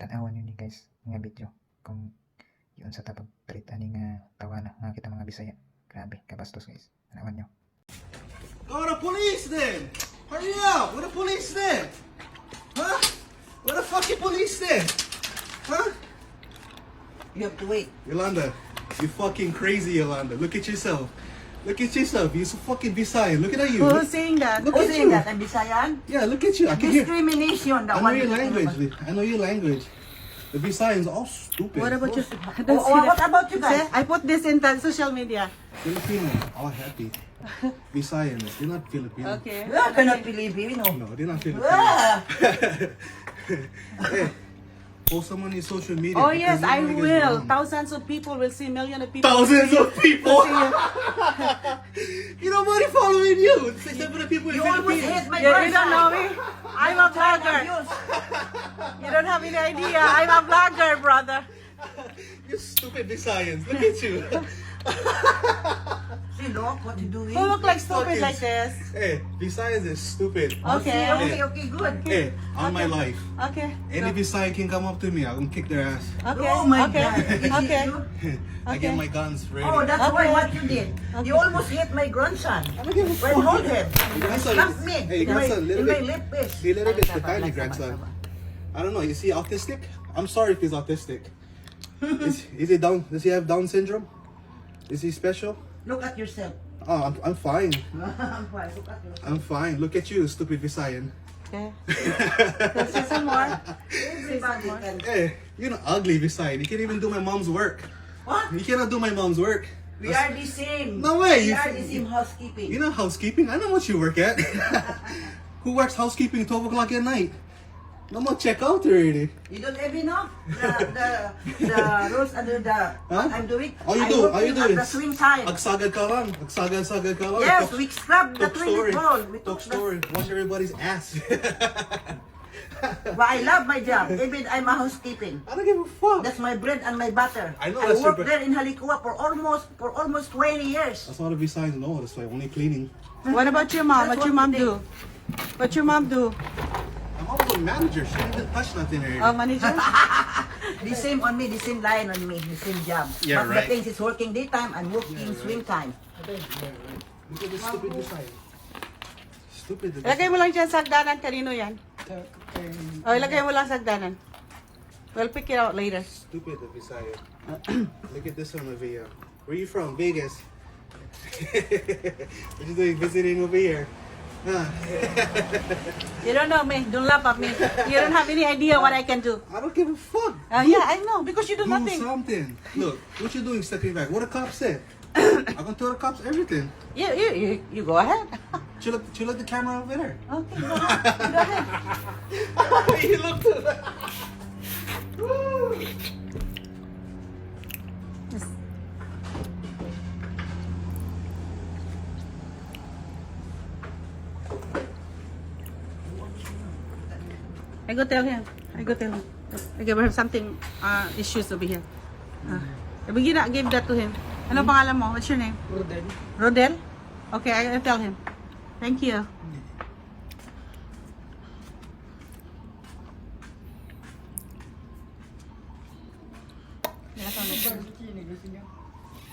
tanawan yun ni guys nga video kung yun sa tapag treat ani nga tawa na nga kita mga Bisaya. Grabe, kabastos guys. Tanawan nyo. Go to the police then! Hurry up! Where the police then? Huh? Where the fucking police then? Huh? You have to wait. Yolanda, you fucking crazy, Yolanda. Look at yourself. Look at yourself. You're so fucking Bisaya. Look at you. Who's saying that? Look Who's at saying you. that? I'm Bisayan? Yeah, look at you. I can hear. Discrimination. I know your language. I know your language. The Bisayans are all stupid. What about you? What about you guys? I put this in the social media. Filipino, all happy. Bisayans, they're not Filipino. Okay. I cannot believe you, know. No, they're not Filipino. Ah! Hey, post someone in social media. Oh because yes, you I know it gets will. wrong. Thousands of people will see, millions of people. Thousands of people. will see you. You nobody following you. Except for the people in You almost Philippines. hit my You grandson. don't know me. I'm a vlogger. You don't have any idea. I'm a vlogger, brother. You stupid Bisayans. Look at you. See, look, what you doing? Who look like stupid Fucking- like this? Hey, Bisayans is stupid. Okay. Okay, good. Hey, on my life. Okay. Any Bisayan can come up to me. I'm gonna kick their ass. Okay. Oh my Okay. God. Is it Okay. you? I Okay. get my guns ready. Oh, that's Okay. why what you did. You almost hit my grandson. I don't give a Well, fuck. hold him. Grandson, Slap me hey, in my, grandson, little in my bit. lip piece. He little bit the tiny grandson. I don't know. Is he autistic? I'm sorry if he's autistic. Is he down? Does he have Down syndrome? Is he special? Look at yourself. Oh, I'm fine. I'm fine. Look at yourself. I'm fine. Look at you, stupid Visayan. Okay. Let's see some more. Everybody can. Hey, you're an ugly Visayan. You can't even do my mom's work. What? You cannot do my mom's work. We are the same. No way, We you- are the same housekeeping. You know housekeeping? I know what you work at. Who works housekeeping 12 o'clock at night? No more check out already. You don't even know the rules under the what I'm doing. All you I'm do, working all you do at is the swing time. Agsagad ka lang. Agsagad ka lang. Yes, Talk- we scrub the talk story. toilet bowl. We Talk took the. story. Wash everybody's ass. But I love my job. Even I'm a housekeeping. I don't give a fuck. That's my bread and my butter. I know that's your worked bread. there in Halikua for almost 20 years. That's all the Visayans know. That's why only cleaning. What about your mom? That's What your what mom we do? What your mom do? I'm also a manager. She didn't even touch nothing already. Manager? The same on me, the same line on me, the same job. Yeah, but right. the thing is working daytime and working swing time. Look at this stupid Visayan. Stupid. Ilagay mo lang dyan sa hagdanan. Kanino yan? O, ilagay mo lang sa hagdanan. We'll pick it out later. Stupid the Visayan. Look at this one over here. Where you from? Vegas. What you doing visiting over here? Huh? You don't know me. Don't laugh at me. You don't have any idea what I can do. I don't give a fuck. Yeah, I know. Because you do Do nothing. something. Look, what you doing stepping back? What the cops said? I'm gonna tell the cops everything. You go ahead. Chill at the camera over there. Okay, go ahead. You look to the... Woo. I go tell him. I go tell him. I give her something issues over here. Give that to him. Ano pangalan mo? What's your name? Rodel. Rodel? Okay, I'll tell him. Thank you.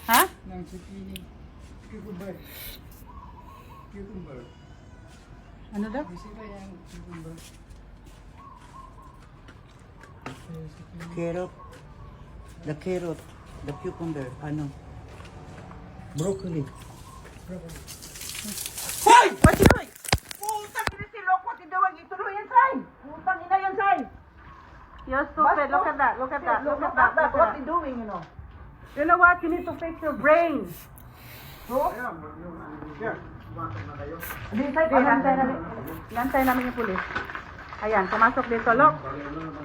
Ha? Ano daw? Carrot. The carrot. The cucumber. Ano? Broccoli. Hoy! What you doing? Putang ina si Loko, tinawag ituloy yan, Sai. Putang ina yan, Sai. You're stupid. Look at that. Look at that. Look at that. Look What at you that. doing, you know? You know what? You need to fix your brain. Bro? Lantay namin yung pulis. Ayan, pumasok dito. Look.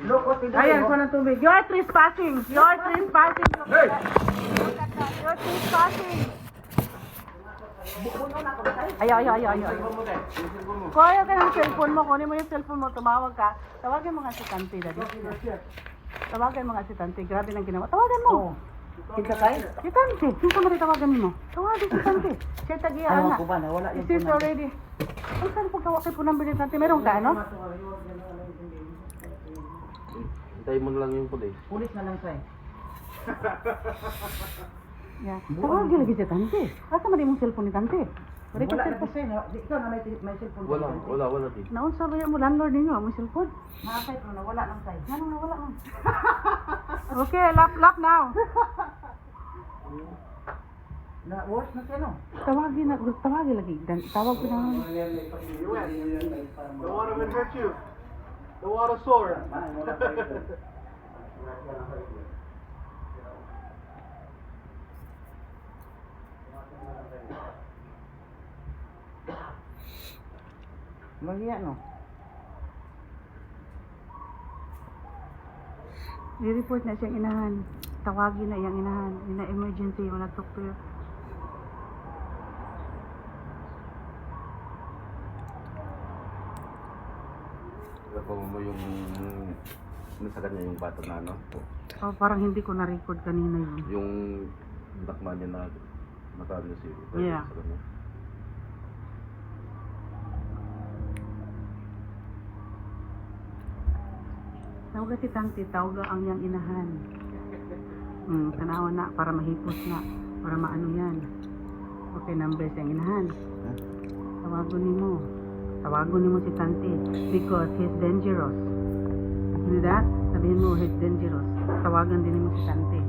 Look what you doing. Ayan, ko ng tubig. You're trespassing. You're trespassing. Look at that. You're trespassing. Ayaw. Kuya ka ng cellphone mo. Kunin mo yung cellphone mo. Tumawag ka. Tawagan mo nga si Tante, Daddy. Tawagan mo nga si Tante. Grabe nang ginawa. Tawagan mo. Kita kay? Si Tante. Sino mo rin tawagan mo? Tawagan si Tante. Siya tagiyan na. Ano ko ba? Nawala yung This is already. Ay, saan pagkawakay po ng bilhin, Tante? Meron ka, ano? Hintayin mo na lang yung pulis. Pulis na lang sa'yo. Yeah. Tawagin lagi si Tante. Asa man imong cellphone ni Tante? Wala Wala ka na kasi, no? Ikaw na may cellphone. Wala din. Naunsa ba mo landlord ninyo ang cellphone? Nakasay ko na, wala lang sa'yo. Anong nawala man? Okay, lap now. Na, worse na siya, no? Tawagin lagi. Tawag ko na. Don't want to hurt you. Don't want to sore. Magiya, no? I-report na siyang inahan. Tawagin na iyang inahan. Ina emergency wala talk to you. Kapag mo yung nasa kanya yung bata na ano. Oh, parang hindi ko na-record kanina yun. Yung nakma niya na nakano si Yeah. sa kanya. Tawag si Tante, tawag ang iyang inahan. Tanawa na, para mahipos na. Para maano yan. Okay, number sa iyang inahan. Tawagon ni mo si Tante. Because he's dangerous. You know that? Sabihin mo, he's dangerous. Tawagan din mo si Tante.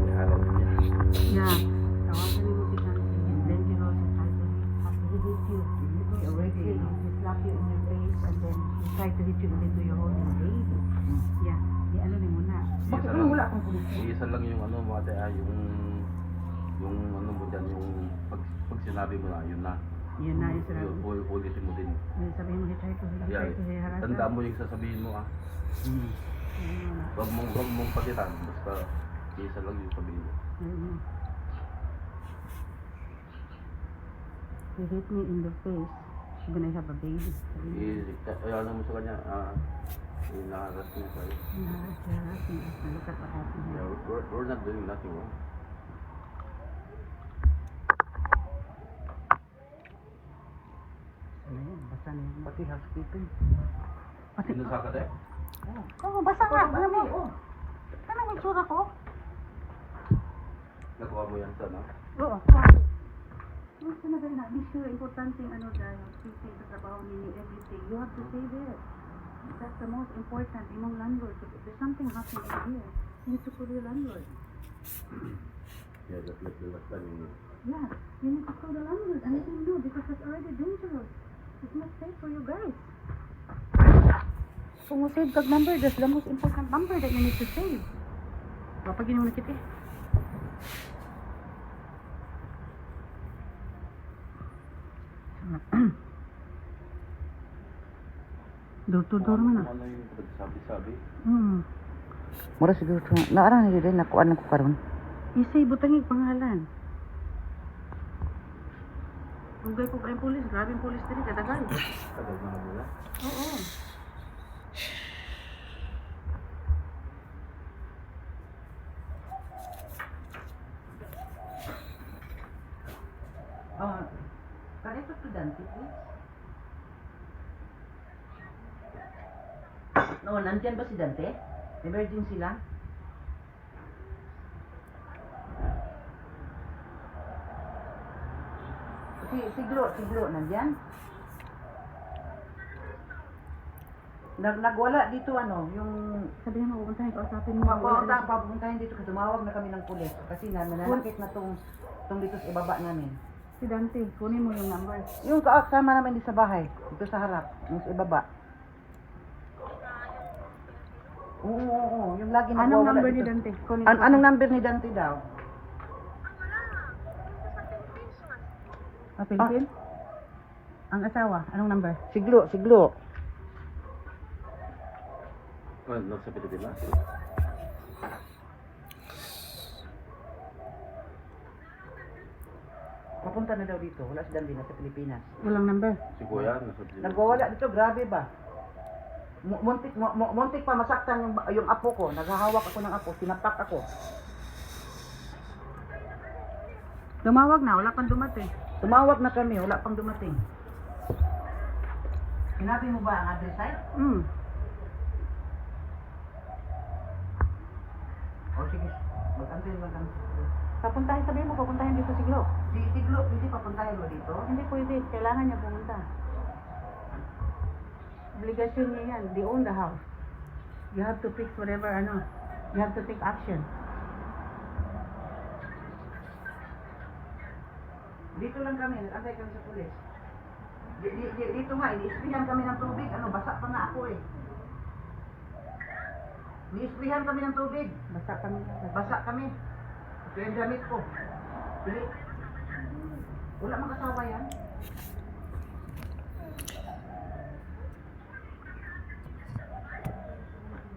Iharap niya. Yeah. Tawagan ni mo si Tante. He's dangerous. He's trying to hit you. He already, he slap you in your face and then he try to hit you into your whole baby. Yeah. Ano ni mo na. Bakit ano wala akong pulis? Isa lang yung ano mo ate, yung ano mo dyan, yung pag sinabi mo na, yun na. Yun na yung sinabi. Ulitin mo din. Sabihin mo, he try to harass. Tandaan mo yung sasabihin mo ah. Huwag mong patitan, basta isa lang yung sabihin mo. He hit me in the face when I have a baby. Kaya mo sa kanya, inaharas mo sa'yo. Harass me. Look at what happened here. Yeah, we're not doing nothing wrong. Ano yan? Basta na yan. Pati housekeeping. Sinusa ka tayo? Oo, basta nga. Alam mo, kanang may tsura ko? Nagawa mo yan sa ano? Oo. Basta na gano'n. Be sure, importante yung ano dahil safety sa trabaho ninyo, everything. You have to save it. That's the most important. Imong landlord. If there's something happening in here, you need to call your landlord. Yeah, that's like the last time you Yeah, you need to call the landlord and let him know because that's already dangerous. It's not safe for you guys. Kung mo save kag number, that's the most important number that you need to save. Kapag yun mo nakit eh. Door to door man ah. ano yung pagsabi-sabi? Mura siguro ito. Naarang nila din, nakuhaan ko karon. Isay butangig pangalan. Ugay po kayong pulis, grabe yung pulis dito, kadagal. Tagal na nila? Oo. Can I talk to Dante, please? No, nandyan ba si Dante? Emergency lang? Siglo, nandyan? Nagwala dito ano, yung... Sabihin mo, pupuntahin ka, usapin mo. Papuntahin dito kasi tumawag na kami ng pulis kasi nananakit na tong dito sa ibaba namin. Si Dante, kunin mo yung number. Yung kasama namin dito sa bahay, dito sa harap, yung sa ibaba. Oo, yung lagi Anong nagwawala number ni dito. Dante? Kunin Anong number ni Dante daw? Philippine? Ang asawa, anong number? Siglo. Ano, sa Pilipinas? Papunta na daw dito, wala si Dante na sa Pilipinas. Walang number. Si Kuya, nasa Pilipinas. Nagwawala dito, grabe ba? Muntik pa masaktan yung apo ko. Naghahawak ako ng apo, sinapak ako. Tumawag na, wala pang dumating. Tumawag na kami, wala pang dumating. Sinabi mo ba ang address ay? Andun lang kami. Papuntahin, sabihin mo, papuntahin dito si Glo. Si Tiglo, hindi papuntahin mo dito. Hindi pwede, kailangan niya pumunta. Obligasyon niya yan, they own the house. You have to fix whatever, you have to take action. Dito lang kami, nag-antay kami sa pulis. Dito nga, iniisprihan kami ng tubig. Basa pa nga ako eh. Iniisprihan kami ng tubig. Basta kami. Basa kami. Ito yung damit ko. Pili. Wala makasawa yan.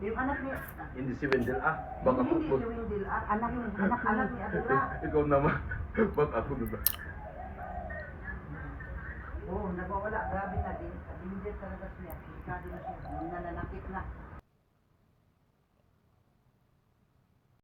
Yung anak ni... Hindi si Wendell baka Hindi po. si Wendell. Anak Anak ni Adura. Ikaw naman. Ba't ako diba? Oo, nagwawala. Grabe na din. Dinidit talaga siya. Delikado na siya. Nananakit na.